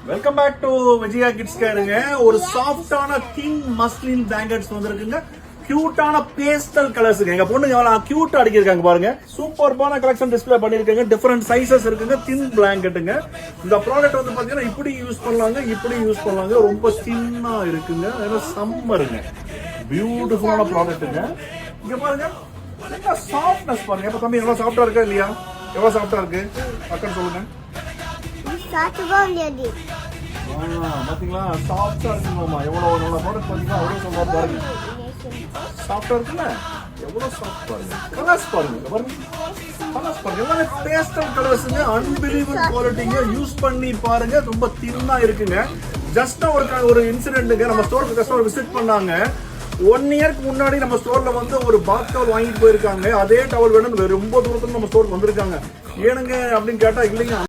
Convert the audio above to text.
Welcome back to Vijaya kids கேருங்க. ஒரு சாஃப்டான தின் மஸ்லின் பிளாங்கெட்ஸ் வந்திருக்குங்க. கியூட்டான பேஸ்டல் கலர்ஸ்ங்க. எங்க பொண்ணுங்க எவ்வளவு கியூட்டா அடிக்கிருக்காங்க பாருங்க. சூப்பர்பான கலெக்ஷன் டிஸ்ப்ளே பண்ணிருக்காங்க. டிஃபரெண்ட் சைசஸ் இருக்குங்க. தின் பிளாங்கெட்டுங்க. இந்த ப்ராடக்ட் வந்து பாத்தீங்கன்னா இப்படி யூஸ் பண்ணலாங்க, இப்படி யூஸ் பண்ணலாங்க. ரொம்ப தின்னா இருக்குங்க. சம்மருங்க. பியூட்டிஃபுல்லான ப்ராடக்ட்டுங்க. இங்க பாருங்க, என்ன சாஃப்ட்னஸ் பாருங்க. இப்ப தம்பி எவ்வளவு சாஃப்டா இருக்கா இல்லையா? எவ்வளவு சாஃப்டா இருக்கு அக்கா சொல்லுங்க. பாத்தீங்களா சாஃப்டா இருக்குங்கம்மா. எவ்வளவு நல்ல ப்ராடக்ட் பாத்தீங்களா? அவ்வளவு நல்லா பாருங்க. சாஃப்டா இருக்குல்ல? எவ்வளவு சாஃப்ட் பாருங்க. கலர்ஸ் பாருங்க. கலர்ஸ் பாருங்க. எல்லாமே பேஸ்டல் கலர்ஸ்ங்க. அன்பிலீவபிள் குவாலிட்டிங்க. யூஸ் பண்ணி பாருங்க. ரொம்ப தின்னா இருக்குங்க. ஜஸ்ட் ஒரு இன்சிடென்ட்ங்க. நம்ம ஸ்டோருக்கு கஸ்டமர் விசிட் பண்ணாங்க. 1 இயர்க்கு முன்னாடி நம்ம ஸ்டோர்ல வந்து ஒரு பாத் டவல் வாங்கிட்டு போயிருக்காங்க. அதே டவல் வேணும் ரொம்ப தூரத்துல நம்ம ஸ்டோருக்கு வந்திருக்காங்க. ஏனுங்க அப்படின்னு கேட்டா இல்லைங்க